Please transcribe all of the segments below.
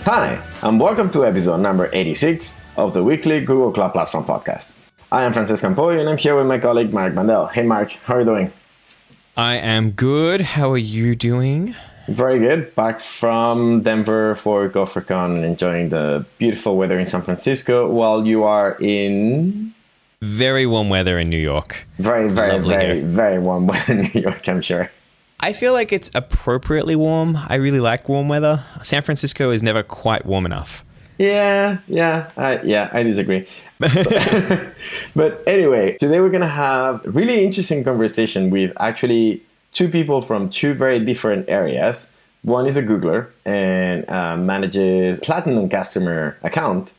Hi, and welcome to episode number 86 of the weekly Google Cloud Platform podcast. I am Francesc and Mark, and I'm here with my colleague Mark Mandel. Hey Mark, how are you doing? I am good. How are you doing? Very good. Back from Denver for GopherCon and enjoying the beautiful weather in San Francisco while you are in... Very warm weather in New York. Very warm weather in New York, I'm sure. I feel like it's appropriately warm. I really like warm weather. San Francisco is never quite warm enough. I disagree. But anyway, today we're going to have a really interesting conversation with actually two people from two very different areas. One is a Googler and manages Platinum customer account.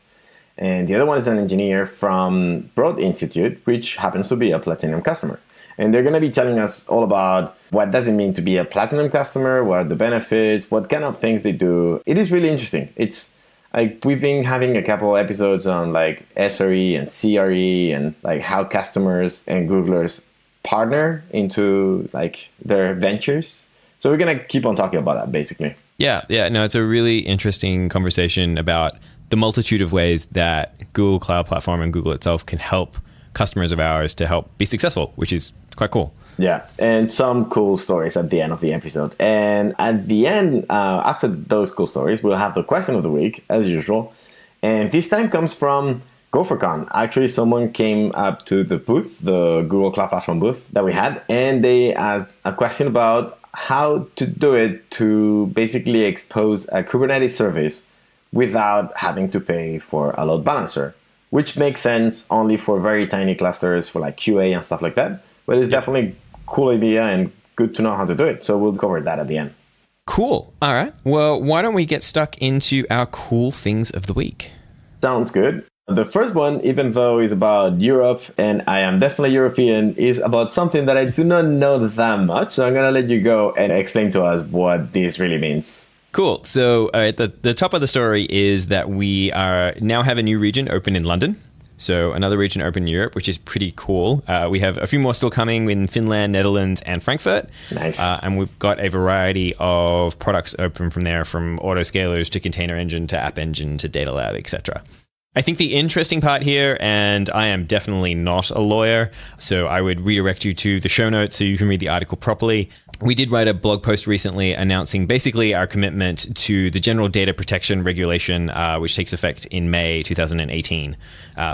And the other one is an engineer from Broad Institute, which happens to be a Platinum customer. And they're going to be telling us all about what does it mean to be a Platinum customer, what are the benefits, what kind of things they do. It is really interesting. It's like we've been having a couple of episodes on like SRE and CRE and like how customers and Googlers partner into like their ventures. So we're going to keep on talking about that basically. Yeah. No, it's a really interesting conversation about the multitude of ways that Google Cloud Platform and Google itself can help customers of ours to help be successful, which is quite cool. Yeah, and some cool stories at the end of the episode. And at the end, after those cool stories, we'll have the question of the week, as usual. And this time comes from GopherCon. Actually, someone came up to the booth, the Google Cloud Platform booth that we had, and they asked a question about how to do it to basically expose a Kubernetes service without having to pay for a load balancer, which makes sense only for very tiny clusters for like QA and stuff like that. But it's definitely a cool idea and good to know how to do it. So we'll cover that at the end. Cool. All right. Well, why don't we get stuck into our cool things of the week? Sounds good. The first one, even though it's about Europe, and I am definitely European, is about something that I do not know that much. So I'm going to let you go and explain to us what this really means. Cool. So the top of the story is that we are now have a new region open in London. So another region open in Europe, which is pretty cool. We have a few more still coming in Finland, Netherlands, and Frankfurt. Nice. And we've got a variety of products open from there, from autoscalers to Container Engine to App Engine to Data Lab, etc. I think the interesting part here, and I am definitely not a lawyer, so I would redirect you to the show notes so you can read the article properly. We did write a blog post recently announcing basically our commitment to the General Data Protection Regulation, which takes effect in May 2018.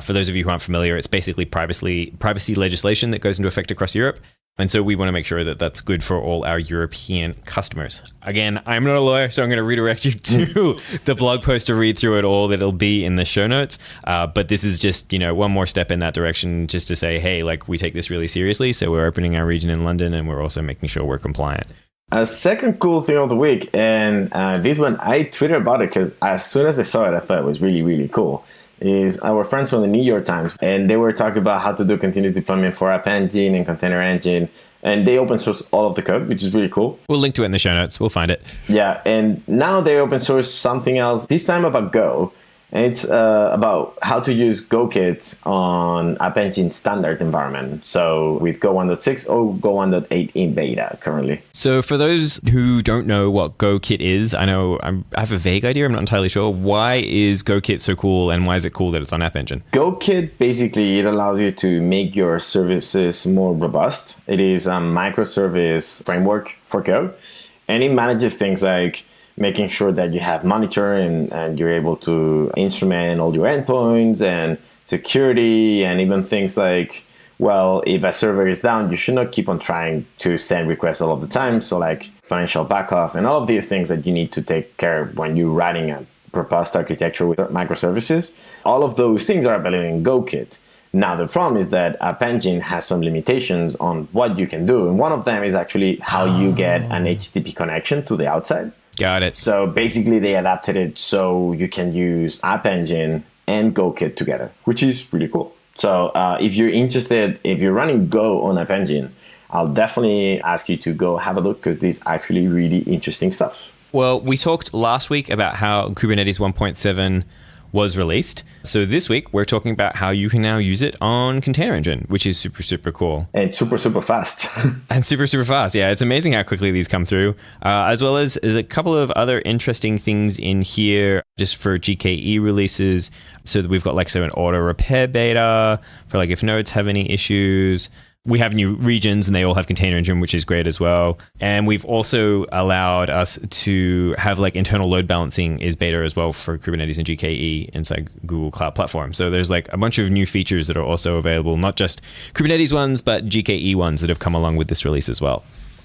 For those of you who aren't familiar, it's basically privacy legislation that goes into effect across Europe. And so we want to make sure that that's good for all our European customers. Again, I'm not a lawyer, so I'm going to redirect you to the blog post to read through it all. That'll be in the show notes. But this is just, one more step in that direction, just to say, hey, like we take this really seriously. So we're opening our region in London, and we're also making sure we're compliant. A second cool thing of the week, and this one, I tweeted about it because as soon as I saw it, I thought it was really, really cool, is our friends from the New York Times, and they were talking about how to do continuous deployment for App Engine and Container Engine, and they open source all of the code, which is really cool. We'll link to it in the show notes. We'll find it. Yeah, and now they open source something else, this time about Go, and it's about how to use GoKit on App Engine standard environment. So with Go 1.6 or Go 1.8 in beta currently. So for those who don't know what GoKit is, I have a vague idea. I'm not entirely sure. Why is GoKit so cool, and why is it cool that it's on App Engine? GoKit, basically, it allows you to make your services more robust. It is a microservice framework for Go, and it manages things like making sure that you have monitor and you're able to instrument all your endpoints and security, and even things like, well, if a server is down, you should not keep on trying to send requests all of the time. So like financial backup and all of these things that you need to take care of when you're writing a robust architecture with microservices. All of those things are available in GoKit. Now, the problem is that App Engine has some limitations on what you can do. And one of them is actually how you get an HTTP connection to the outside. Got it. So basically, they adapted it so you can use App Engine and GoKit together, which is really cool. So if you're interested, if you're running Go on App Engine, I'll definitely ask you to go have a look because this is actually really interesting stuff. Well, we talked last week about how Kubernetes 1.7 was released. So this week, we're talking about how you can now use it on Container Engine, which is super, super cool. And super, super fast. And super, super fast. Yeah, it's amazing how quickly these come through. As well as a couple of other interesting things in here just for GKE releases. So that we've got like an auto repair beta for like if nodes have any issues. We have new regions and they all have Container Engine, which is great as well. And we've also allowed us to have like internal load balancing is beta as well for Kubernetes and GKE inside Google Cloud Platform. So there's like a bunch of new features that are also available, not just Kubernetes ones, but GKE ones that have come along with this release as well.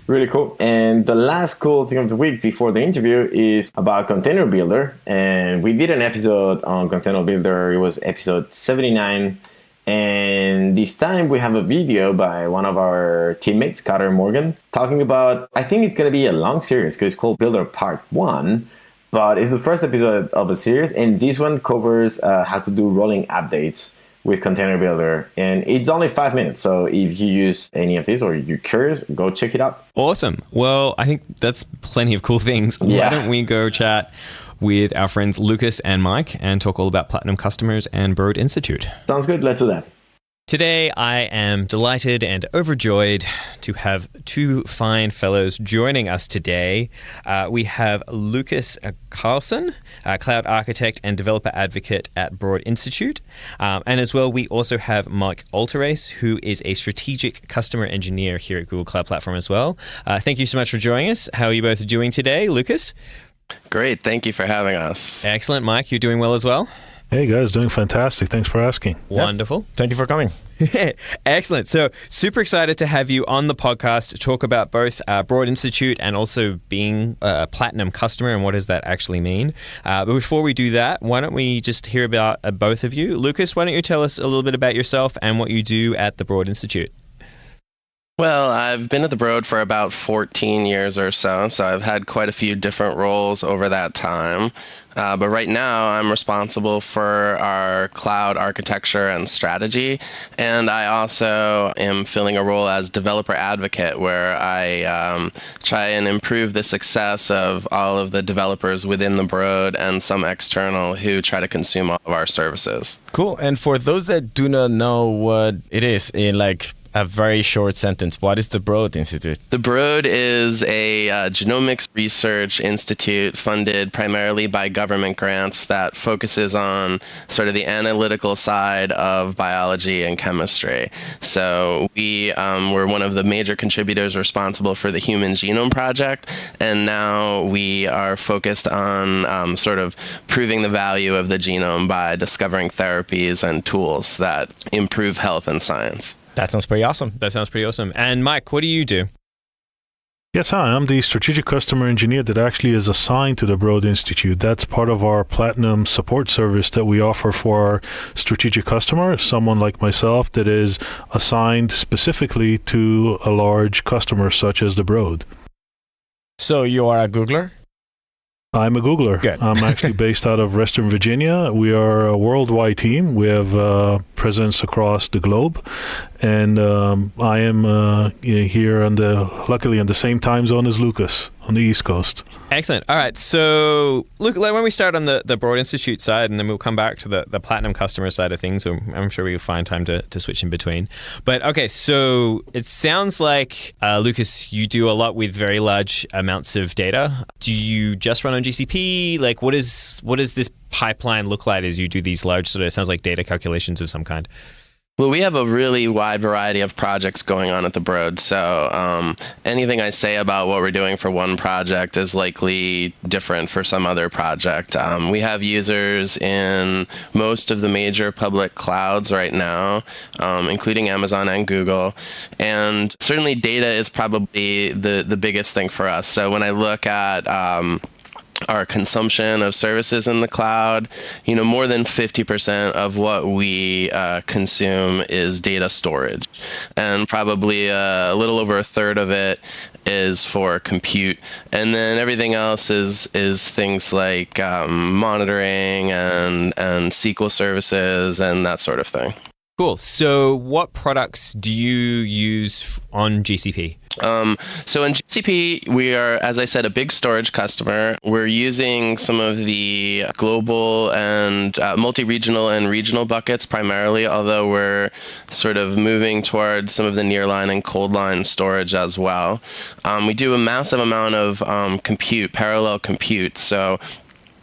Really cool. And the last cool thing of the week before the interview is about Container Builder. And we did an episode on Container Builder. It was episode 79. And this time we have a video by one of our teammates, Carter Morgan, talking about, I think it's going to be a long series because it's called Builder Part 1, but it's the first episode of a series. And this one covers how to do rolling updates with Container Builder. And it's only 5 minutes. So if you use any of these or you're curious, go check it out. Awesome. Well, I think that's plenty of cool things. Yeah. Why don't we go chat with our friends Lukas and Mike and talk all about Platinum customers and Broad Institute. Sounds good. Let's do that. Today, I am delighted and overjoyed to have two fine fellows joining us today. We have Lukas Karlsson, Cloud Architect and Developer Advocate at Broad Institute. And as well, we also have Mark Altarace, who is a Strategic Customer Engineer here at Google Cloud Platform as well. Thank you so much for joining us. How are you both doing today, Lukas? Great. Thank you for having us. Excellent. Mike, you're doing well as well? Hey guys, doing fantastic. Thanks for asking. Wonderful. Thank you for coming. Excellent. So super excited to have you on the podcast to talk about both Broad Institute and also being a Platinum customer and what does that actually mean. But before we do that, why don't we just hear about both of you. Lukas, why don't you tell us a little bit about yourself and what you do at the Broad Institute? Well, I've been at the Broad for about 14 years or so I've had quite a few different roles over that time. But right now, I'm responsible for our cloud architecture and strategy, and I also am filling a role as developer advocate, where I try and improve the success of all of the developers within the Broad and some external who try to consume all of our services. Cool. And for those that do not know what it is, in like a very short sentence, what is the Broad Institute? The Broad is a genomics research institute funded primarily by government grants that focuses on sort of the analytical side of biology and chemistry. So we were one of the major contributors responsible for the Human Genome Project, and now we are focused on sort of proving the value of the genome by discovering therapies and tools that improve health and science. That sounds pretty awesome. That sounds pretty awesome. And Mike, what do you do? Yes, hi. I'm the Strategic Customer Engineer that actually is assigned to the Broad Institute. That's part of our Platinum support service that we offer for our strategic customer, someone like myself that is assigned specifically to a large customer such as the Broad. So you are a Googler? I'm a Googler. Good. I'm actually based out of Western Virginia. We are a worldwide team. We have presence across the globe. And I am here luckily on the same time zone as Lukas on the East Coast. Excellent. All right. So, look, why don't we start on the Broad Institute side, and then we'll come back to the Platinum customer side of things. So I'm sure we'll find time to switch in between. But, okay, so it sounds like, Lukas, you do a lot with very large amounts of data. Do you just run on GCP? Like, what does this pipeline look like as you do these large sort of, it sounds like data calculations of some kind? Well, we have a really wide variety of projects going on at the Broad, so anything I say about what we're doing for one project is likely different for some other project. We have users in most of the major public clouds right now, including Amazon and Google, and certainly data is probably the biggest thing for us. So when I look at our consumption of services in the cloud, more than 50% of what we consume is data storage, and probably a little over a third of it is for compute, and then everything else is things like monitoring and SQL services and that sort of thing. Cool. So what products do you use on GCP? So in GCP, we are, as I said, a big storage customer. We're using some of the global and multi-regional and regional buckets primarily, although we're sort of moving towards some of the nearline and cold line storage as well. We do a massive amount of compute, parallel compute. So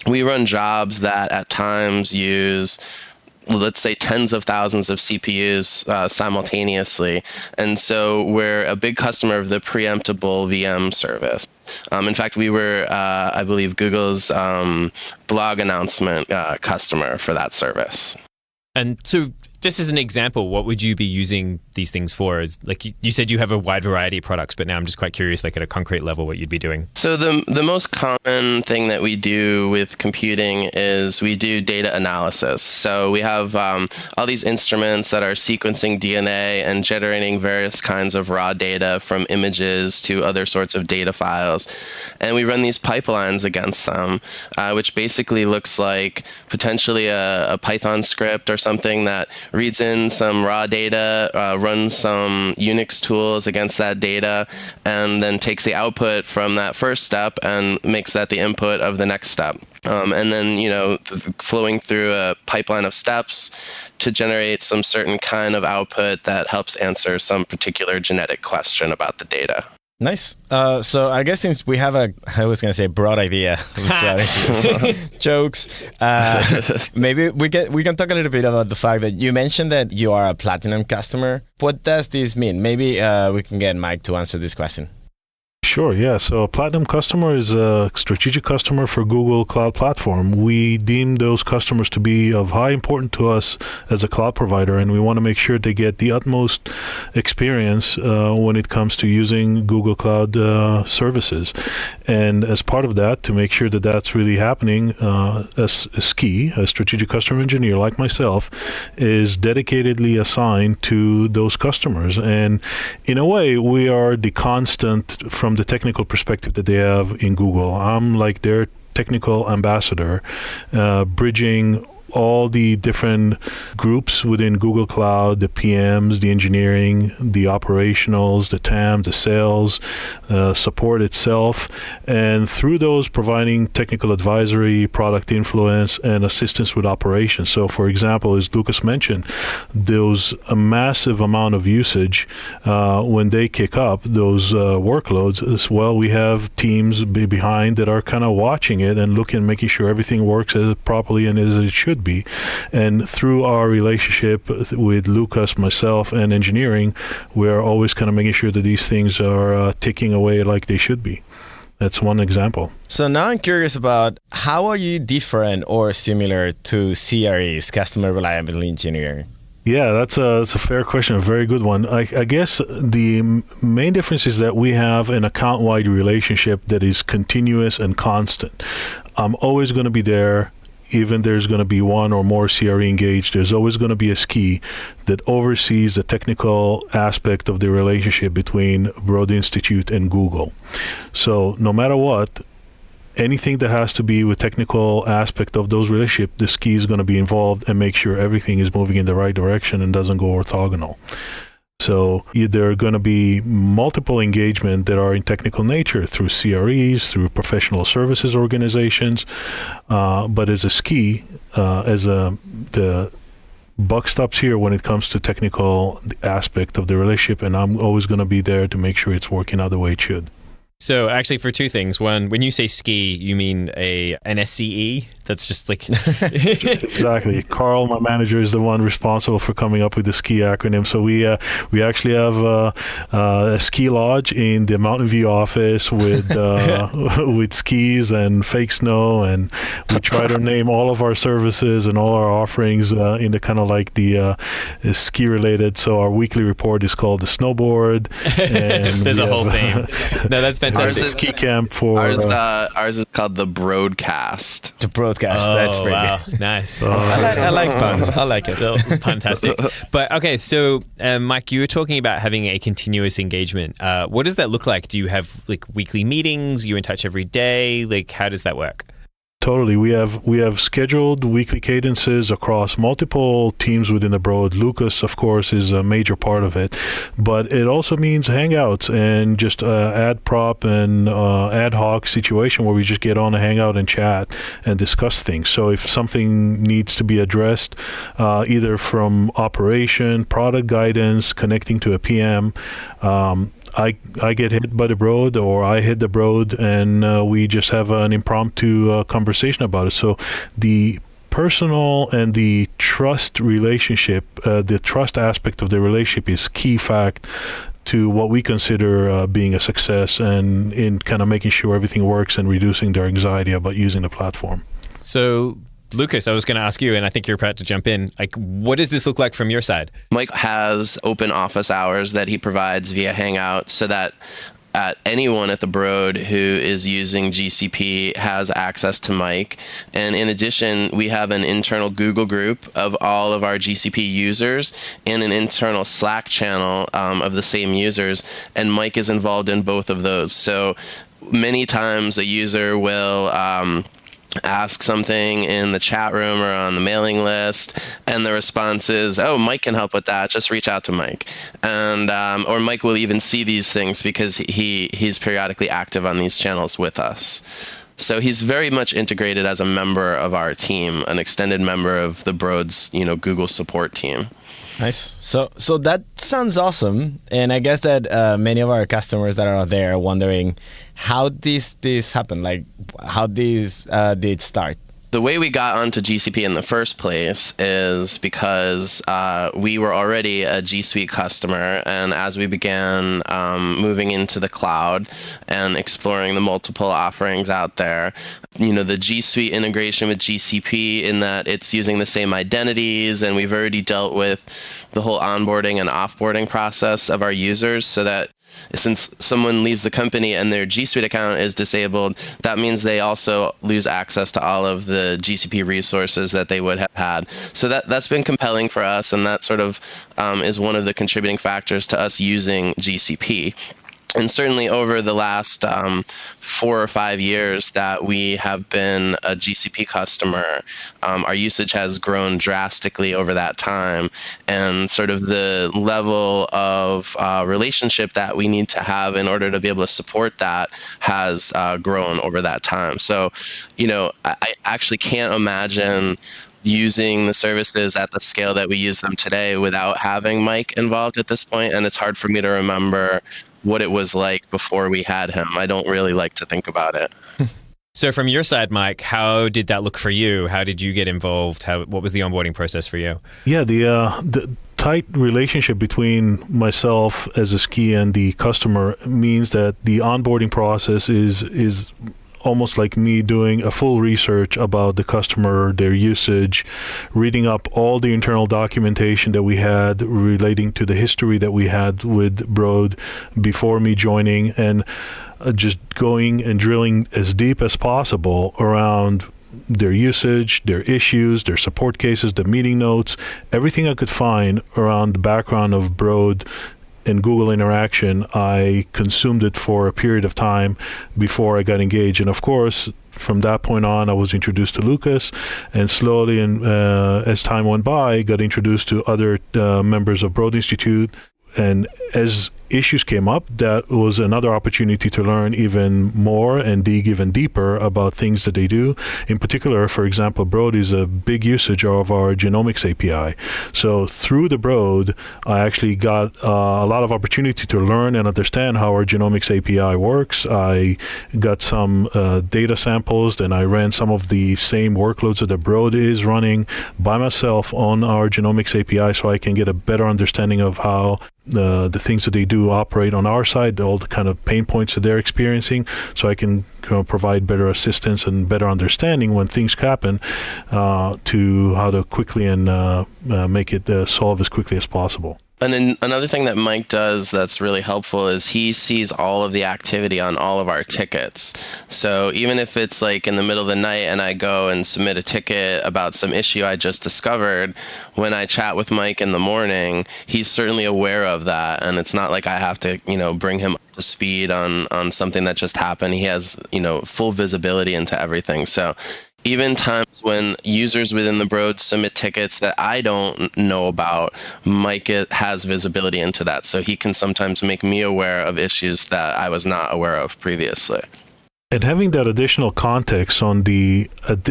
we run jobs that at times use, let's say, tens of thousands of CPUs simultaneously. And so we're a big customer of the preemptible VM service. In fact, we were, I believe, Google's blog announcement customer for that service. And so just as an example, what would you be using these things for? Is like you said you have a wide variety of products, but now I'm just quite curious, like at a concrete level, what you'd be doing. So the most common thing that we do with computing is we do data analysis. So we have all these instruments that are sequencing DNA and generating various kinds of raw data from images to other sorts of data files. And we run these pipelines against them, which basically looks like potentially a Python script or something that reads in some raw data, runs some Unix tools against that data, and then takes the output from that first step and makes that the input of the next step. And then, flowing through a pipeline of steps to generate some certain kind of output that helps answer some particular genetic question about the data. Nice. So I guess since we have I was going to say broad idea, jokes, maybe we can talk a little bit about the fact that you mentioned that you are a platinum customer. What does this mean? Maybe we can get Mike to answer this question. Sure, yeah. So a platinum customer is a strategic customer for Google Cloud Platform. We deem those customers to be of high importance to us as a cloud provider, and we want to make sure they get the utmost experience when it comes to using Google Cloud services. And as part of that, to make sure that that's really happening, a SKI, a strategic customer engineer like myself, is dedicatedly assigned to those customers. And in a way, we are the constant from the technical perspective that they have in Google. I'm like their technical ambassador, bridging all the different groups within Google Cloud, the PMs, the engineering, the operationals, the TAM, the sales, support itself, and through those providing technical advisory, product influence, and assistance with operations. So for example, as Lukas mentioned, there's a massive amount of usage when they kick up those workloads as well. We have teams behind that are kind of watching it and looking, making sure everything works as properly and as it should be. And through our relationship with Lukas, myself, and engineering, we're always kind of making sure that these things are ticking away like they should be. That's one example. So now I'm curious about how are you different or similar to CRE's, Customer Reliability Engineer? Yeah, that's a fair question, a very good one. I guess the main difference is that we have an account-wide relationship that is continuous and constant. I'm always going to be there. Even there's going to be one or more CRE engaged, there's always going to be a SKI that oversees the technical aspect of the relationship between Broad Institute and Google. So no matter what, anything that has to be with technical aspect of those relationships, the SKI is going to be involved and make sure everything is moving in the right direction and doesn't go orthogonal. So there are going to be multiple engagement that are in technical nature through CREs, through professional services organizations, but as a SKI, the buck stops here when it comes to technical aspect of the relationship, and I'm always going to be there to make sure it's working out the way it should. So actually for two things. One, when you say SKI, you mean an SCE? That's just like... Exactly. Carl, my manager, is the one responsible for coming up with the SKI acronym. So we actually have a ski lodge in the Mountain View office with with skis and fake snow, and we try to name all of our services and all our offerings in the kind of like the ski related. So our weekly report is called the snowboard. And there's a whole thing. No, that's fantastic. Ours is ski camp for ours is called the Broadcast. The Broadcast. That's pretty wow. good. Nice. I like puns. I like it. Fantastic. But okay, so Mike, you were talking about having a continuous engagement. What does that look like? Do you have like weekly meetings? Are you in touch every day? Like, how does that work? Totally. We have scheduled weekly cadences across multiple teams within the Broad. Lukas, of course, is a major part of it, but it also means hangouts and just ad prop and ad hoc situation where we just get on a hangout and chat and discuss things. So if something needs to be addressed, either from operation, product guidance, connecting to a PM, I get hit by the Broad, or I hit the Broad, and we just have an impromptu conversation about it. So the personal and the trust relationship, the trust aspect of the relationship is key fact to what we consider being a success, and in kind of making sure everything works and reducing their anxiety about using the platform. So Lukas, I was going to ask you, and I think you're about to jump in. Like, what does this look like from your side? Mike has open office hours that he provides via Hangout so that anyone at the Broad who is using GCP has access to Mike. And in addition, we have an internal Google group of all of our GCP users and an internal Slack channel of the same users. And Mike is involved in both of those. So many times a user will ask something in the chat room or on the mailing list, and the response is, "Oh, Mike can help with that. Just reach out to Mike." And or Mike will even see these things because he's periodically active on these channels with us. So he's very much integrated as a member of our team, an extended member of the Broad's, Google support team. Nice. So that sounds awesome, and I guess that many of our customers that are out there are wondering how this happened, like how this did start. The way we got onto GCP in the first place is because we were already a G Suite customer, and as we began moving into the cloud and exploring the multiple offerings out there, the G Suite integration with GCP, in that it's using the same identities, and we've already dealt with the whole onboarding and offboarding process of our users, so that since someone leaves the company and their G Suite account is disabled, that means they also lose access to all of the GCP resources that they would have had. So that's been compelling for us, and that sort of is one of the contributing factors to us using GCP. And certainly over the last 4 or 5 years that we have been a GCP customer, our usage has grown drastically over that time. And sort of the level of relationship that we need to have in order to be able to support that has grown over that time. So, I actually can't imagine using the services at the scale that we use them today without having Mike involved at this point. And it's hard for me to remember what it was like before we had him. I don't really like to think about it. So from your side, Mike, how did that look for you? How did you get involved? What was the onboarding process for you? Yeah, the tight relationship between myself as a ski and the customer means that the onboarding process is almost like me doing a full research about the customer, their usage, reading up all the internal documentation that we had relating to the history that we had with Broad before me joining, and just going and drilling as deep as possible around their usage, their issues, their support cases, the meeting notes, everything I could find around the background of Broad and Google interaction. I consumed it for a period of time before I got engaged. And of course, from that point on, I was introduced to Lukas, and slowly, and as time went by, got introduced to other members of Broad Institute. And as issues came up, that was another opportunity to learn even more and dig even deeper about things that they do. In particular, for example, Broad is a big usage of our genomics API. So through the Broad, I actually got a lot of opportunity to learn and understand how our genomics API works. I got some data samples, and I ran some of the same workloads that the Broad is running by myself on our genomics API, so I can get a better understanding of how the things that they do operate on our side, all the kind of pain points that they're experiencing, so I can provide better assistance and better understanding when things happen, to how to quickly and make it solve as quickly as possible. And then another thing that Mike does that's really helpful is he sees all of the activity on all of our tickets. So even if it's like in the middle of the night and I go and submit a ticket about some issue I just discovered, when I chat with Mike in the morning, he's certainly aware of that. And it's not like I have to, bring him up to speed on something that just happened. He has, full visibility into everything. So Even times when users within the Broad submit tickets that I don't know about, Mike has visibility into that. So he can sometimes make me aware of issues that I was not aware of previously. And having that additional context on the,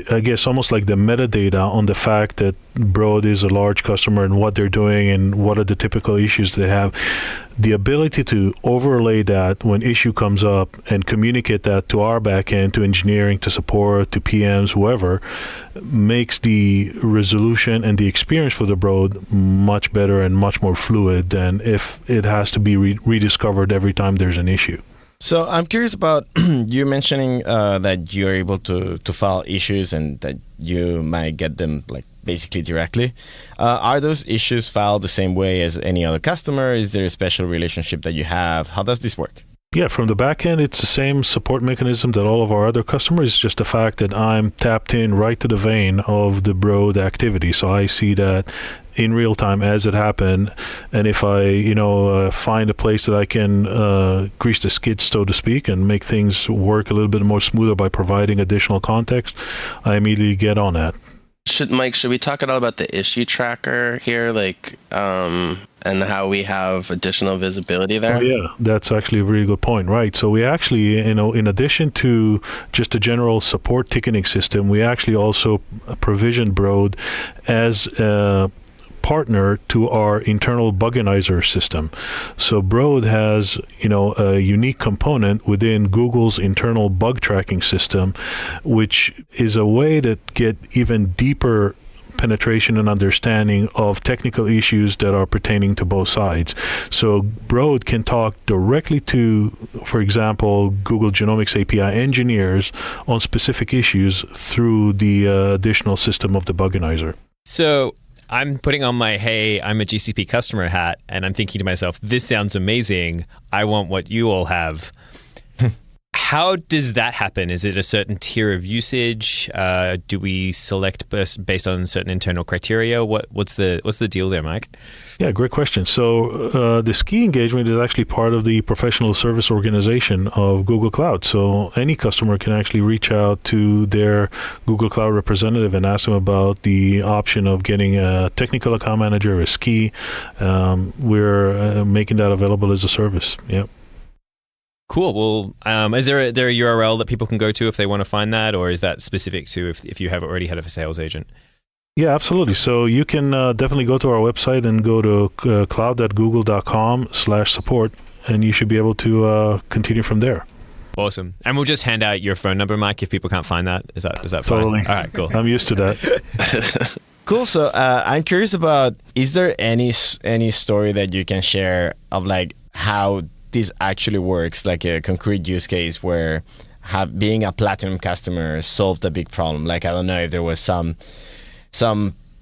I guess, almost like the metadata on the fact that Broad is a large customer and what they're doing and what are the typical issues they have, the ability to overlay that when issue comes up and communicate that to our backend, to engineering, to support, to PMs, whoever, makes the resolution and the experience for the Broad much better and much more fluid than if it has to be rediscovered every time there's an issue. So I'm curious about you mentioning that you're able to file issues and that you might get them like basically directly. Are those issues filed the same way as any other customer? Is there a special relationship that you have? How does this work? Yeah, from the back end, it's the same support mechanism that all of our other customers. It's just the fact that I'm tapped in right to the vein of the Broad activity. So I see that in real time as it happened. And if I, find a place that I can grease the skids, so to speak, and make things work a little bit more smoother by providing additional context, I immediately get on that. Should we talk at all about the issue tracker here, and how we have additional visibility there? Oh, yeah, that's actually a really good point, right? So we actually, in addition to just a general support ticketing system, we actually also provision Broad as a partner to our internal buginizer system. So Broad has, a unique component within Google's internal bug tracking system, which is a way to get even deeper penetration and understanding of technical issues that are pertaining to both sides. So Broad can talk directly to, for example, Google Genomics API engineers on specific issues through the additional system of the buginizer. So I'm putting on my, hey, I'm a GCP customer hat, and I'm thinking to myself, this sounds amazing. I want what you all have. How does that happen? Is it a certain tier of usage? Do we select based on certain internal criteria? What's the deal there, Mike? Yeah, great question. So the ski engagement is actually part of the professional service organization of Google Cloud. So any customer can actually reach out to their Google Cloud representative and ask them about the option of getting a technical account manager, a ski. We're making that available as a service. Yep. Cool. Well, is there a URL that people can go to if they want to find that, or is that specific to if you have already had a sales agent? Yeah, absolutely. So you can definitely go to our website and go to cloud.google.com/support, and you should be able to continue from there. Awesome. And we'll just hand out your phone number, Mike, if people can't find that. Is that Totally. fine? All right, cool. I'm used to that. Cool. So I'm curious about, is there any story that you can share of like how this actually works, like a concrete use case where being a platinum customer solved a big problem? Like, I don't know if there was some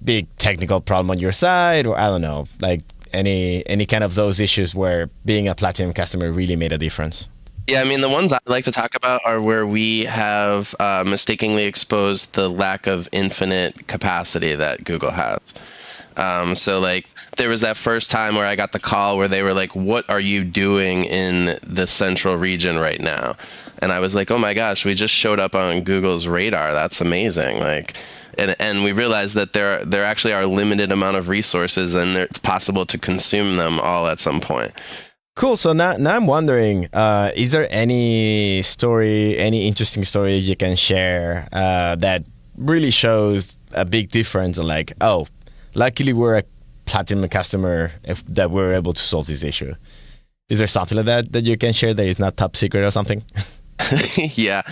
big technical problem on your side, or I don't know, like any kind of those issues where being a platinum customer really made a difference. Yeah, I mean, the ones I like to talk about are where we have mistakenly exposed the lack of infinite capacity that Google has. So like there was that first time where I got the call where they were like, what are you doing in the central region right now? And I was like, oh my gosh, we just showed up on Google's radar. That's amazing. Like, and we realized that there actually are limited amount of resources, and it's possible to consume them all at some point. Cool. So now I'm wondering, is there any interesting story you can share that really shows a big difference? Like, oh, luckily we're a platinum customer that we're able to solve this issue. Is there something like that you can share that is not top secret or something? Yeah.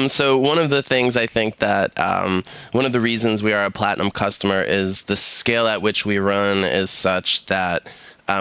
So one of the things I think that one of the reasons we are a platinum customer is the scale at which we run is such that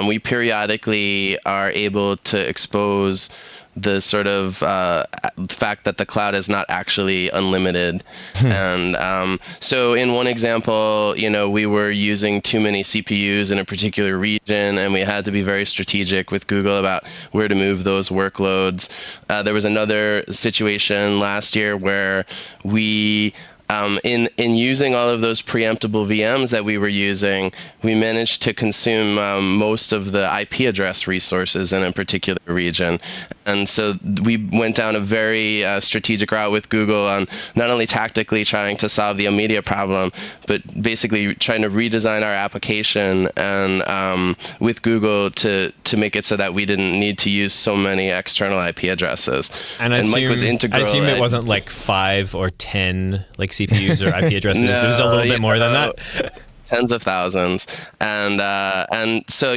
we periodically are able to expose the sort of fact that the cloud is not actually unlimited. And so in one example, we were using too many CPUs in a particular region, and we had to be very strategic with Google about where to move those workloads. There was another situation last year where we In using all of those preemptible VMs that we were using, we managed to consume most of the IP address resources in a particular region. And so we went down a very strategic route with Google on not only tactically trying to solve the immediate problem, but basically trying to redesign our application and with Google to make it so that we didn't need to use so many external IP addresses. And Mike was integral. I assume it wasn't like 5 or 10 like CPUs or IP addresses. No, it was a little bit more than that. Tens of thousands. And so,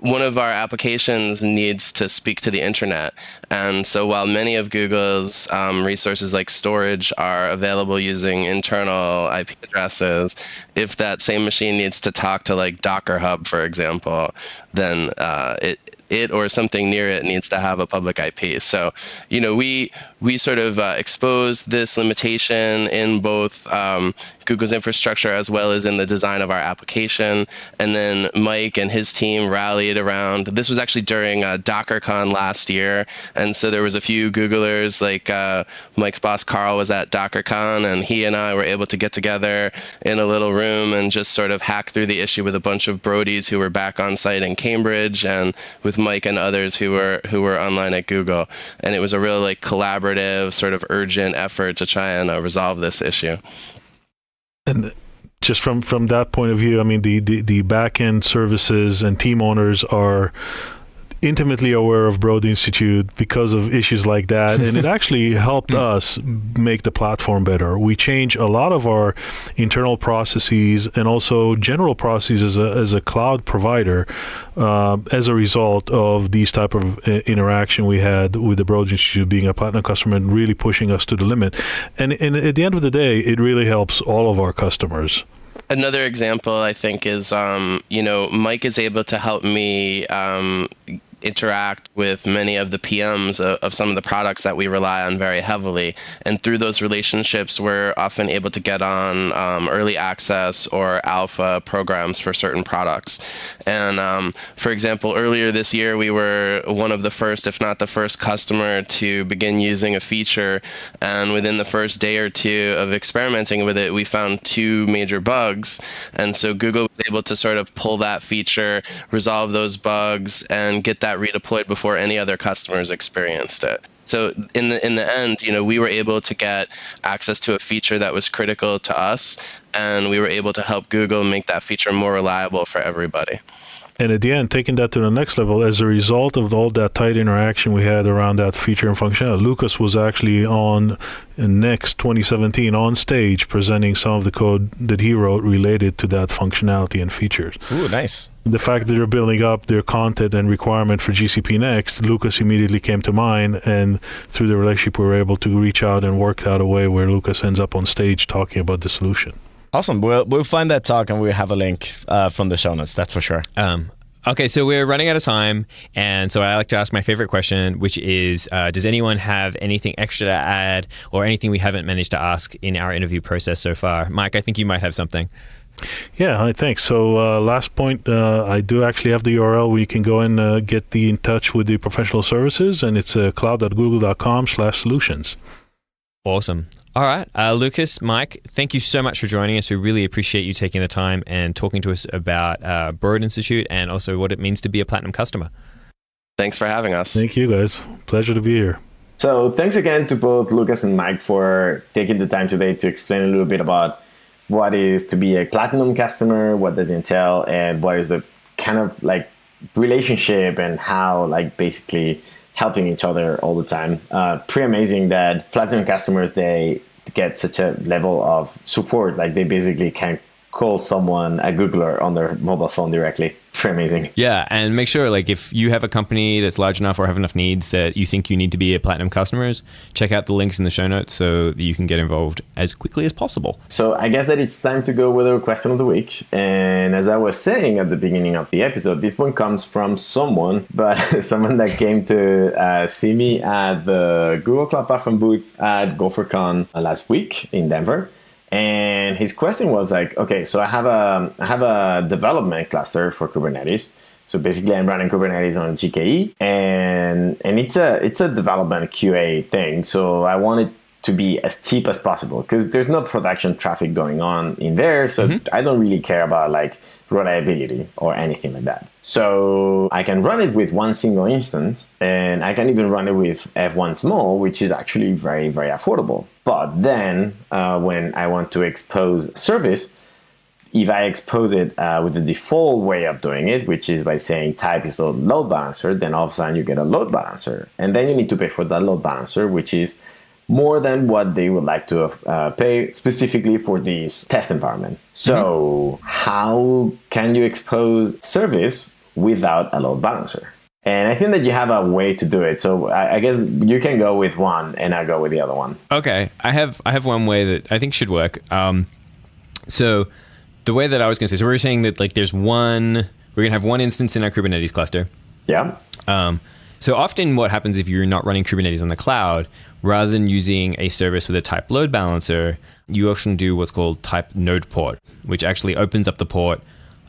one of our applications needs to speak to the internet. And so while many of Google's resources like storage are available using internal IP addresses, if that same machine needs to talk to like Docker Hub, for example, then it or something near it needs to have a public IP. So, we sort of exposed this limitation in both Google's infrastructure as well as in the design of our application. And then Mike and his team rallied around. This was actually during DockerCon last year. And so there was a few Googlers, like Mike's boss Carl was at DockerCon, and he and I were able to get together in a little room and just sort of hack through the issue with a bunch of Brodies who were back on site in Cambridge, and with Mike and others who were online at Google. And it was a real like collaborative, sort of urgent effort to try and resolve this issue. And just from that point of view, I mean, the back-end services and team owners are intimately aware of Broad Institute because of issues like that, and it actually helped us make the platform better. We changed a lot of our internal processes and also general processes as a cloud provider as a result of these type of interaction we had with the Broad Institute being a platinum customer and really pushing us to the limit. And at the end of the day, it really helps all of our customers. Another example, I think, is, Mike is able to help me interact with many of the PMs of some of the products that we rely on very heavily. And through those relationships, we're often able to get on early access or alpha programs for certain products. And for example, earlier this year, we were one of the first, if not the first customer to begin using a feature. And within the first day or two of experimenting with it, we found 2 major bugs. And so Google was able to sort of pull that feature, resolve those bugs, and get that redeployed before any other customers experienced it. So in the end, we were able to get access to a feature that was critical to us, and we were able to help Google make that feature more reliable for everybody. And at the end, taking that to the next level, as a result of all that tight interaction we had around that feature and functionality, Lukas was actually on Next 2017 on stage presenting some of the code that he wrote related to that functionality and features. Ooh, nice. The fact that they're building up their content and requirement for GCP Next, Lukas immediately came to mind, and through the relationship, we were able to reach out and work out a way where Lukas ends up on stage talking about the solution. Awesome. We'll find that talk and we'll have a link from the show notes. That's for sure. Okay, so we're running out of time, and so I like to ask my favorite question, which is, does anyone have anything extra to add or anything we haven't managed to ask in our interview process so far? Mike, I think you might have something. Yeah, thanks. So last point, I do actually have the URL where you can go and get in touch with the professional services, and it's cloud.google.com/solutions. Awesome. All right. Lukas, Mike, thank you so much for joining us. We really appreciate you taking the time and talking to us about Broad Institute and also what it means to be a platinum customer. Thanks for having us. Thank you, guys. Pleasure to be here. So thanks again to both Lukas and Mike for taking the time today to explain a little bit about what it is to be a platinum customer, what does it entail, and what is the kind of like relationship and how like basically helping each other all the time. Pretty amazing that platinum customers, they get such a level of support. Like they basically can call someone, a Googler, on their mobile phone directly. Pretty amazing. Yeah, and make sure, like, if you have a company that's large enough or have enough needs that you think you need to be a platinum customers, check out the links in the show notes so that you can get involved as quickly as possible. So I guess that it's time to go with our question of the week. And as I was saying at the beginning of the episode, this one comes from someone that came to see me at the Google Cloud Platform booth at GopherCon last week in Denver. And his question was like, okay, so I have a development cluster for Kubernetes. So basically, I'm running Kubernetes on GKE, and it's a development QA thing. So I wanted to be as cheap as possible because there's no production traffic going on in there. So I don't really care about like reliability or anything like that. So I can run it with one single instance, and I can even run it with F1 small, which is actually very, very affordable. But then when I want to expose service, if I expose it with the default way of doing it, which is by saying type is load balancer, then all of a sudden you get a load balancer. And then you need to pay for that load balancer, which is more than what they would like to pay specifically for this test environment. So how can you expose service without a load balancer? And I think that you have a way to do it. So I guess you can go with one and I'll go with the other one. Okay. I have one way that I think should work. So the way that I was going to say, so we were saying that like we're going to have one instance in our Kubernetes cluster. Yeah. So often what happens if you're not running Kubernetes on the cloud, rather than using a service with a type load balancer, you often do what's called type node port, which actually opens up the port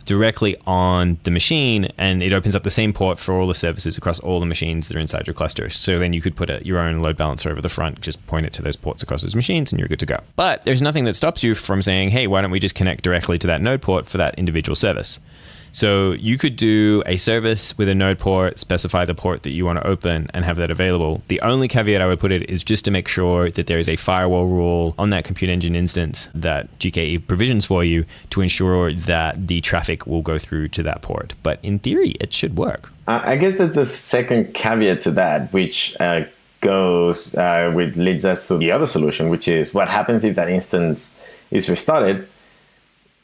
directly on the machine, and it opens up the same port for all the services across all the machines that are inside your cluster. So then you could put your own load balancer over the front, just point it to those ports across those machines, and you're good to go. But there's nothing that stops you from saying, hey, why don't we just connect directly to that node port for that individual service? So you could do a service with a node port, specify the port that you want to open, and have that available. The only caveat I would put it is just to make sure that there is a firewall rule on that compute engine instance that GKE provisions for you to ensure that the traffic will go through to that port. But in theory, it should work. I guess there's a second caveat to that, which leads us to the other solution, which is what happens if that instance is restarted.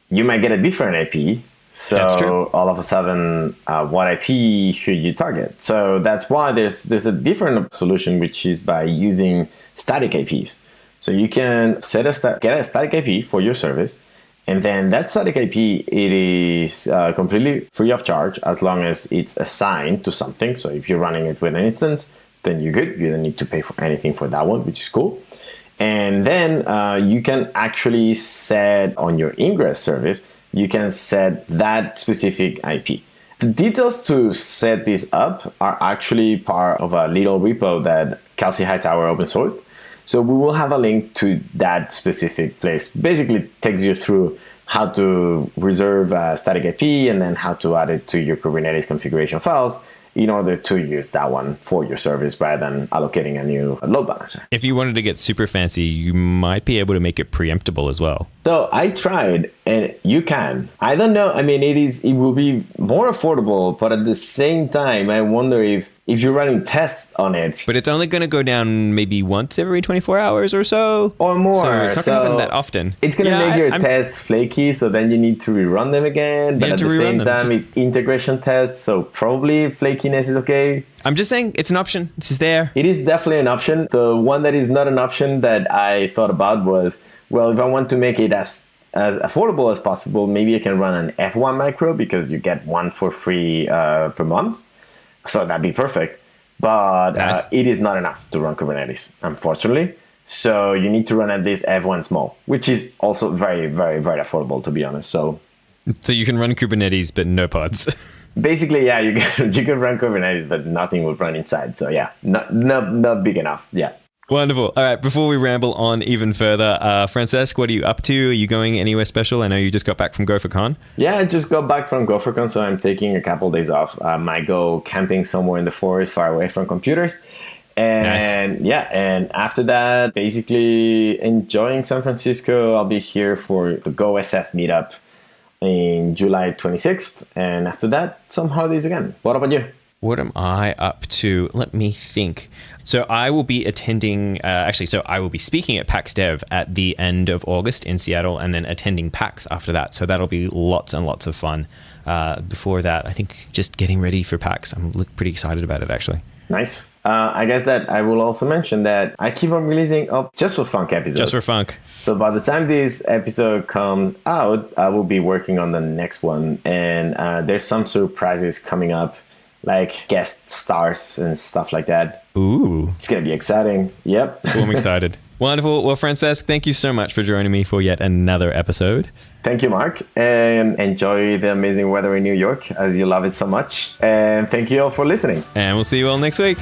You might get a different IP. So all of a sudden, what IP should you target? So that's why there's a different solution, which is by using static IPs. So you can get a static IP for your service, and then that static IP, it is completely free of charge as long as it's assigned to something. So if you're running it with an instance, then you're good. You don't need to pay for anything for that one, which is cool. And then you can actually set on your ingress service, you can set that specific IP. The details to set this up are actually part of a little repo that Kelsey Hightower open sourced. So we will have a link to that specific place. Basically, it takes you through how to reserve a static IP and then how to add it to your Kubernetes configuration files in order to use that one for your service rather than allocating a new load balancer. If you wanted to get super fancy, you might be able to make it preemptible as well. So I tried, and you can. I don't know. I mean, it will be more affordable, but at the same time, I wonder if you're running tests on it. But it's only going to go down maybe once every 24 hours or so. Or more. So it's not going to happen that often. It's going to make your tests flaky, so then you need to rerun them again. But at the same time, it's integration tests, so probably flakiness is okay. I'm just saying it's an option. This is there. It is definitely an option. The one that is not an option that I thought about was, well, if I want to make it as affordable as possible, maybe I can run an F1 micro because you get one for free per month. So that'd be perfect. But nice. It is not enough to run Kubernetes, unfortunately. So you need to run at least F1 small, which is also very, very, very affordable, to be honest. So you can run Kubernetes, but no pods. Basically, yeah, you can run Kubernetes, but nothing will run inside. So yeah, not big enough. Yeah. Wonderful. All right, before we ramble on even further, Francesc, what are you up to? Are you going anywhere special? I know you just got back from GopherCon. Yeah, I just got back from GopherCon, so I'm taking a couple of days off. I might go camping somewhere in the forest far away from computers. And nice. Yeah, and after that, basically enjoying San Francisco. I'll be here for the Go SF meetup in July 26th. And after that, some holidays again. What about you? What am I up to? Let me think. So I will be attending, I will be speaking at PAX Dev at the end of August in Seattle and then attending PAX after that. So that'll be lots and lots of fun. Before that, I think just getting ready for PAX. I'm pretty excited about it, actually. Nice. I guess that I will also mention that I keep on releasing up Just for Funk episodes. Just for Funk. So by the time this episode comes out, I will be working on the next one. And there's some surprises coming up, like guest stars and stuff like that. Ooh. It's going to be exciting. Yep. Well, I'm excited. Wonderful. Well, Francesc, thank you so much for joining me for yet another episode. Thank you, Mark. And enjoy the amazing weather in New York as you love it so much. And thank you all for listening. And we'll see you all next week.